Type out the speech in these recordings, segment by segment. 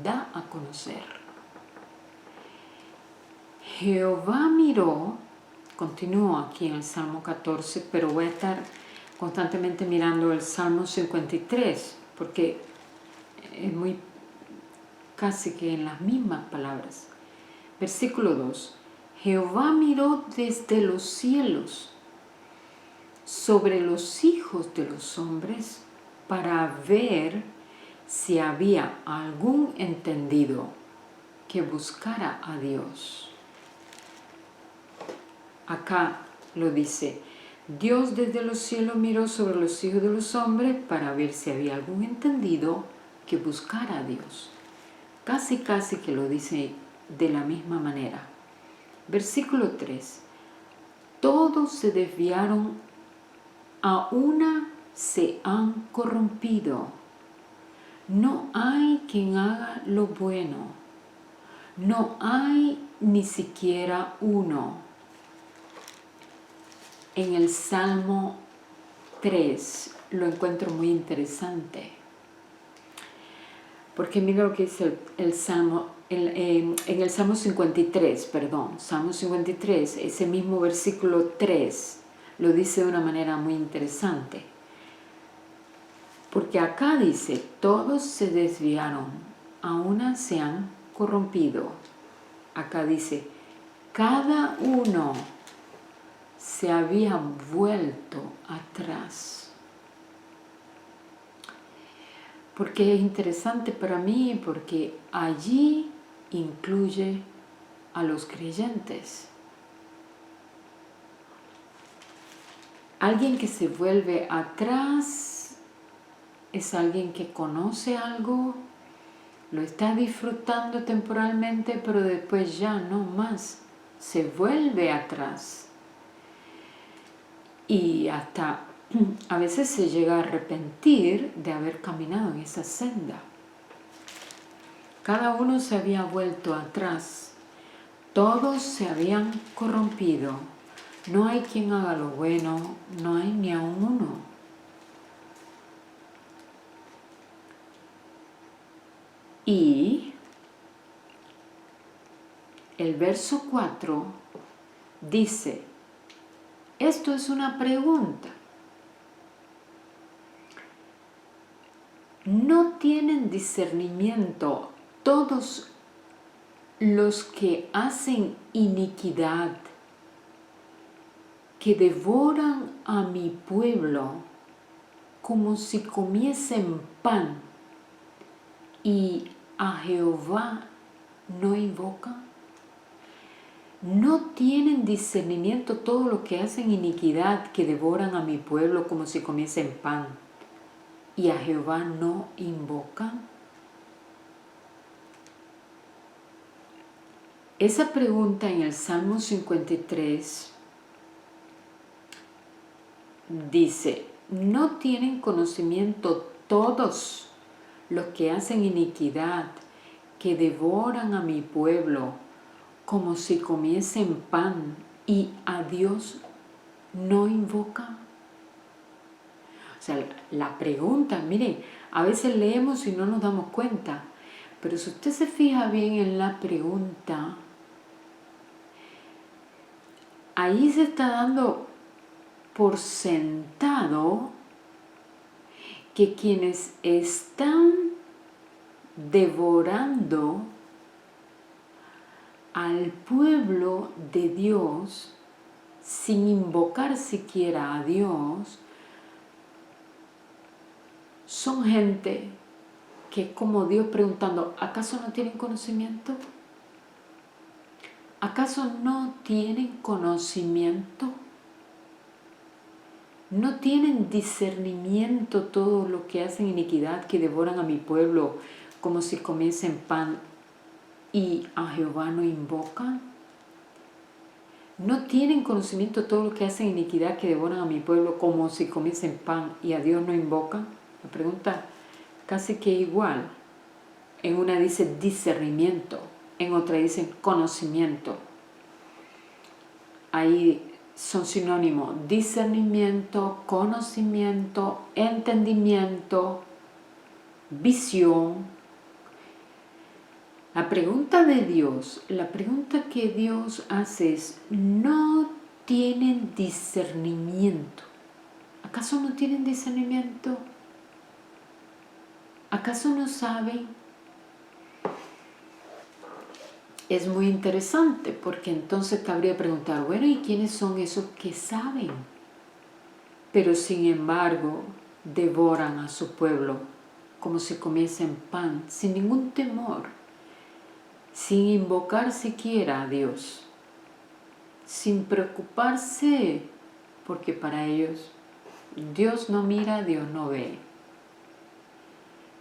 da a conocer. Jehová miró, continúo aquí en el Salmo 14, pero voy a estar constantemente mirando el Salmo 53, porque es muy casi que en las mismas palabras. Versículo 2. Jehová miró desde los cielos sobre los hijos de los hombres para ver si había algún entendido que buscara a Dios. Acá lo dice, Dios desde los cielos miró sobre los hijos de los hombres para ver si había algún entendido que buscara a Dios. Casi que lo dice de la misma manera. Versículo 3. Todos se desviaron, a una se han corrompido. No hay quien haga lo bueno. No hay ni siquiera uno. En el Salmo 3 lo encuentro muy interesante. Porque mira lo que dice el Salmo, en el Salmo 53, Salmo 53, ese mismo versículo 3 lo dice de una manera muy interesante. Porque acá dice, todos se desviaron, a una se han corrompido. Acá dice, cada uno se había vuelto atrás. Porque es interesante para mí, porque allí incluye a los creyentes. Alguien que se vuelve atrás es alguien que conoce algo, lo está disfrutando temporalmente, pero después ya no más, se vuelve atrás. Y hasta a veces se llega a arrepentir de haber caminado en esa senda. Cada uno se había vuelto atrás, todos se habían corrompido. No hay quien haga lo bueno, no hay ni aun uno. Y el verso 4 dice, esto es una pregunta. ¿No tienen discernimiento todos los que hacen iniquidad, que devoran a mi pueblo como si comiesen pan y a Jehová no invocan? ¿No tienen discernimiento todos los que hacen iniquidad, que devoran a mi pueblo como si comiesen pan y a Jehová no invocan? Esa pregunta en el Salmo 53 dice, ¿no tienen conocimiento todos los que hacen iniquidad, que devoran a mi pueblo como si comiesen pan y a Dios no invocan? O sea, la pregunta, miren, a veces leemos y no nos damos cuenta, pero si usted se fija bien en la pregunta, ahí se está dando por sentado que quienes están devorando al pueblo de Dios sin invocar siquiera a Dios son gente que es como Dios preguntando, ¿acaso no tienen conocimiento? ¿Acaso no tienen conocimiento? ¿No tienen discernimiento todo lo que hacen iniquidad, que devoran a mi pueblo como si comiesen pan y a Jehová no invocan? ¿No tienen conocimiento todo lo que hacen iniquidad, que devoran a mi pueblo como si comiesen pan y a Dios no invocan? La pregunta casi que igual. En una dice discernimiento, en otra dice conocimiento. Ahí son sinónimos: discernimiento, conocimiento, entendimiento, visión. La pregunta de Dios, la pregunta que Dios hace es, ¿no tienen discernimiento? ¿Acaso no tienen discernimiento? ¿Acaso no saben? Es muy interesante porque entonces cabría preguntar, bueno, ¿y quiénes son esos que saben? Pero sin embargo devoran a su pueblo como si comiesen pan, sin ningún temor, sin invocar siquiera a Dios, sin preocuparse, porque para ellos Dios no mira, Dios no ve.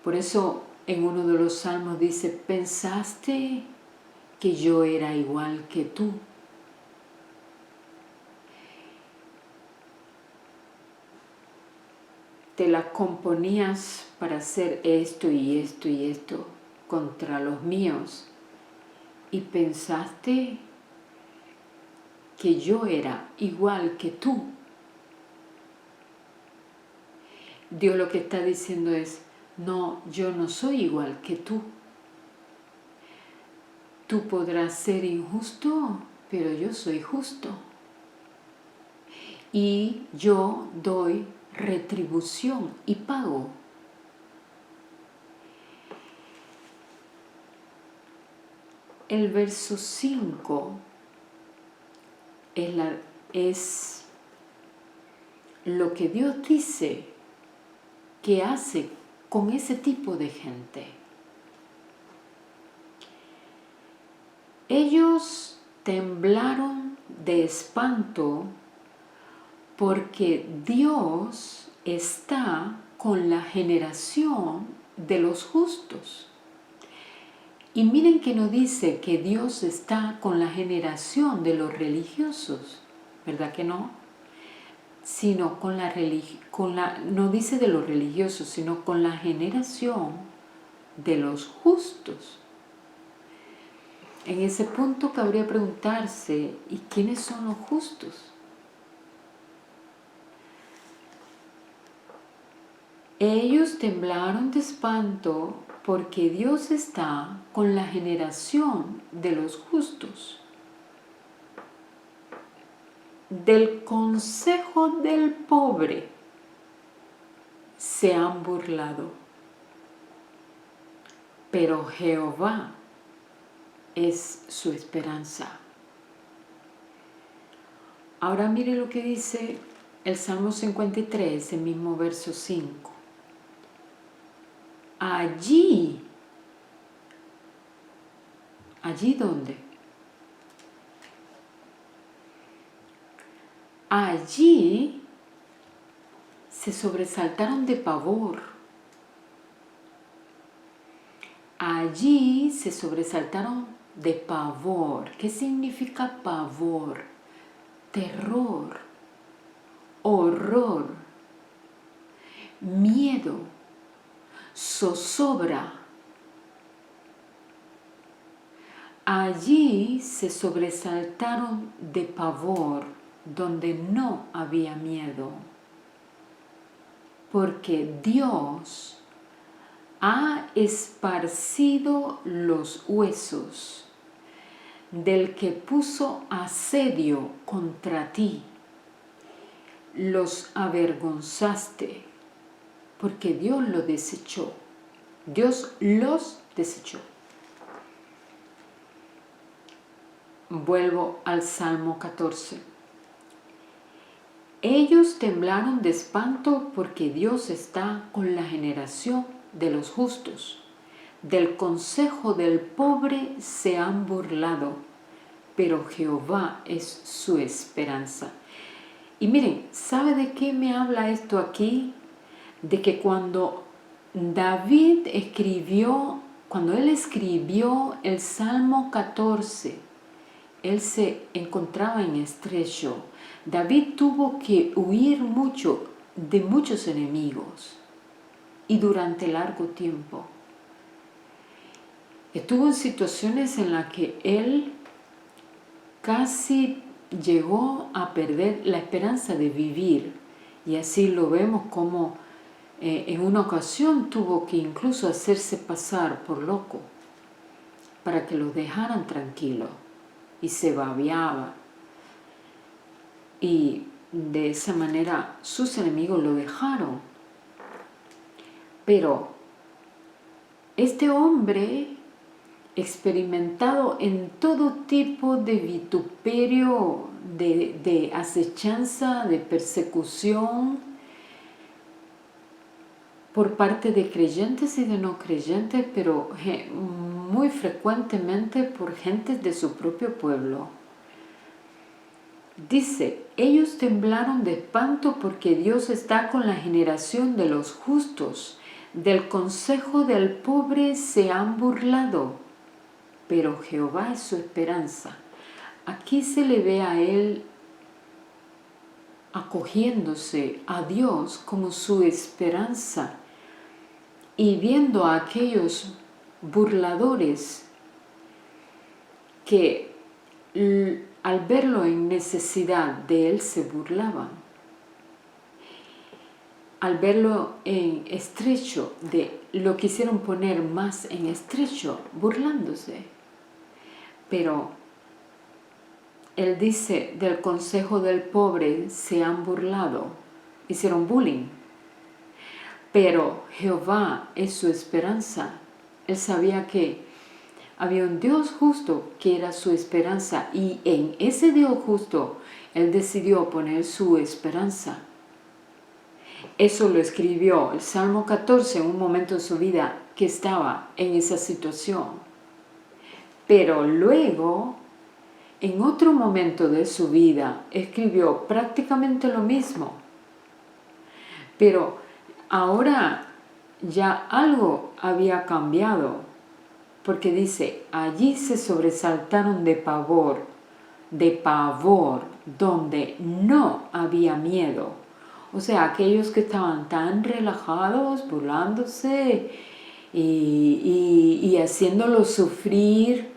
Por eso en uno de los salmos dice, ¿pensaste que yo era igual que tú? Te la componías para hacer esto y esto y esto contra los míos y pensaste que yo era igual que tú. Dios lo que está diciendo es, no, yo no soy igual que tú. Tú podrás ser injusto, pero yo soy justo. Y yo doy retribución y pago. El verso 5 es lo que Dios dice que hace con ese tipo de gente. Ellos temblaron de espanto porque Dios está con la generación de los justos. Y miren que no dice que Dios está con la generación de los religiosos, ¿verdad que no? Sino no dice de los religiosos, sino con la generación de los justos. En ese punto cabría preguntarse, ¿y quiénes son los justos? Ellos temblaron de espanto porque Dios está con la generación de los justos. Del consejo del pobre se han burlado, pero Jehová es su esperanza. Ahora mire lo que dice el Salmo 53, el mismo verso 5. ¿Allí dónde? Allí se sobresaltaron de pavor. Allí se sobresaltaron de pavor. ¿Qué significa pavor? Terror, horror, miedo, zozobra. Allí se sobresaltaron de pavor donde no había miedo, porque Dios ha esparcido los huesos del que puso asedio contra ti. Los avergonzaste, porque Dios lo desechó. Dios los desechó. Vuelvo al Salmo 14. Ellos temblaron de espanto porque Dios está con la generación de los justos. Del consejo del pobre se han burlado, pero Jehová es su esperanza. Y miren, ¿sabe de qué me habla esto aquí? De que cuando David escribió el Salmo 14, él se encontraba en estrecho. David tuvo que huir mucho de muchos enemigos y durante largo tiempo. Estuvo en situaciones en las que él casi llegó a perder la esperanza de vivir, y así lo vemos como en una ocasión tuvo que incluso hacerse pasar por loco para que lo dejaran tranquilo y se babeaba. Y de esa manera sus enemigos lo dejaron. Pero este hombre, experimentado en todo tipo de vituperio, de acechanza, de persecución, por parte de creyentes y de no creyentes, pero muy frecuentemente por gentes de su propio pueblo. Dice, ellos temblaron de espanto porque Dios está con la generación de los justos. Del consejo del pobre se han burlado, pero Jehová es su esperanza. Aquí se le ve a él acogiéndose a Dios como su esperanza y viendo a aquellos burladores que al verlo en necesidad de él se burlaban. Al verlo en estrecho, lo quisieron poner más en estrecho, burlándose. Pero él dice, del consejo del pobre se han burlado, hicieron bullying. Pero Jehová es su esperanza. Él sabía que había un Dios justo que era su esperanza y en ese Dios justo él decidió poner su esperanza. Eso lo escribió el Salmo 14 en un momento de su vida que estaba en esa situación. Pero luego, en otro momento de su vida, escribió prácticamente lo mismo. Pero ahora ya algo había cambiado, porque dice, allí se sobresaltaron de pavor, donde no había miedo. O sea, aquellos que estaban tan relajados, burlándose y haciéndolo sufrir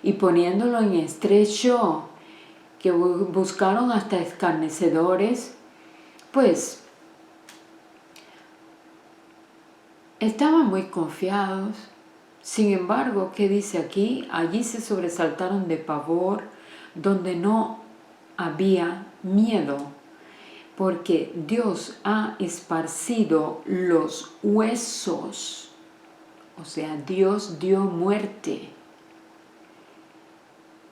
y poniéndolo en estrecho, que buscaron hasta escarnecedores, pues estaban muy confiados. Sin embargo, ¿qué dice aquí? Allí se sobresaltaron de pavor, donde no había miedo, porque Dios ha esparcido los huesos. O sea, Dios dio muerte.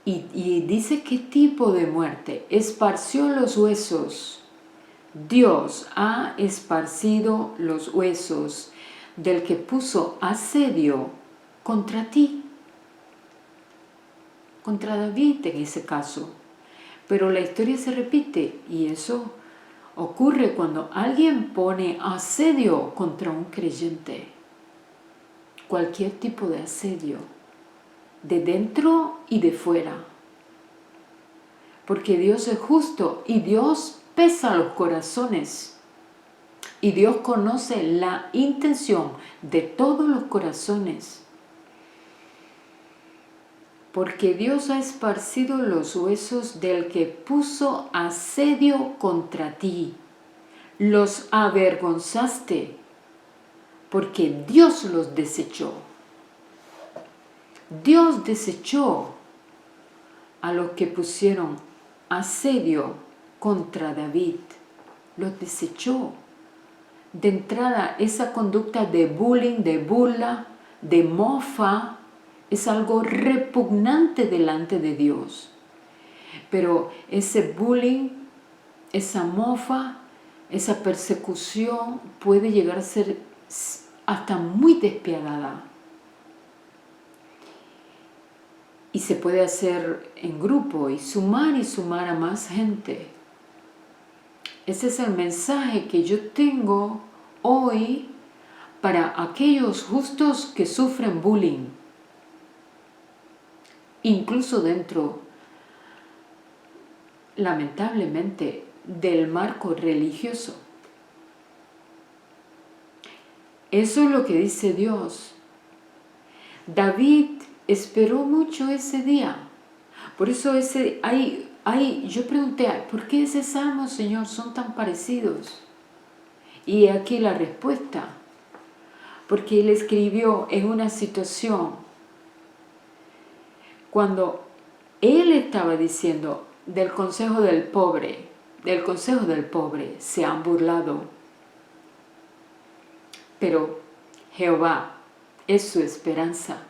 Y dice qué tipo de muerte. Esparció los huesos. Dios ha esparcido los huesos del que puso asedio contra ti, contra David en ese caso. Pero la historia se repite y eso ocurre cuando alguien pone asedio contra un creyente. Cualquier tipo de asedio, de dentro y de fuera. Porque Dios es justo y Dios pesa los corazones. Y Dios conoce la intención de todos los corazones. Porque Dios ha esparcido los huesos del que puso asedio contra ti. Los avergonzaste, porque Dios los desechó. Dios desechó a los que pusieron asedio contra David. Los desechó. De entrada, esa conducta de bullying, de burla, de mofa, es algo repugnante delante de Dios. Pero ese bullying, esa mofa, esa persecución puede llegar a ser hasta muy despiadada. Y se puede hacer en grupo y sumar a más gente. Ese es el mensaje que yo tengo hoy para aquellos justos que sufren bullying. Incluso dentro, lamentablemente, del marco religioso. Eso es lo que dice Dios. David esperó mucho ese día. Por eso yo pregunté, ¿por qué ese salmo, Señor, son tan parecidos? Y aquí la respuesta. Porque él escribió en una situación cuando él estaba diciendo del consejo del pobre se han burlado, pero Jehová es su esperanza.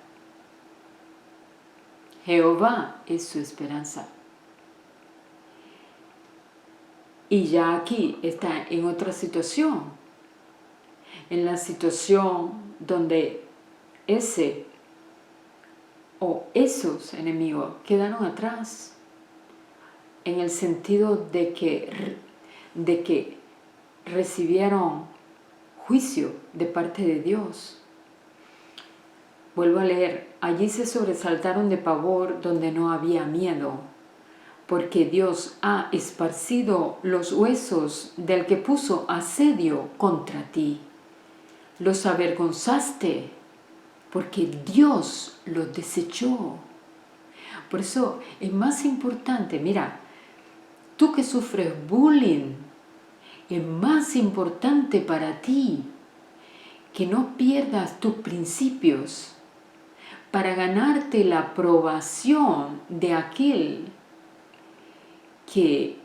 Jehová es su esperanza. Y ya aquí está en otra situación, en la situación donde ese o esos enemigos quedaron atrás, en el sentido de que recibieron juicio de parte de Dios. Vuelvo a leer, allí se sobresaltaron de pavor donde no había miedo, porque Dios ha esparcido los huesos del que puso asedio contra ti. Los avergonzaste, porque Dios los desechó. Por eso es más importante, mira, tú que sufres bullying, es más importante para ti que no pierdas tus principios para ganarte la aprobación de aquel que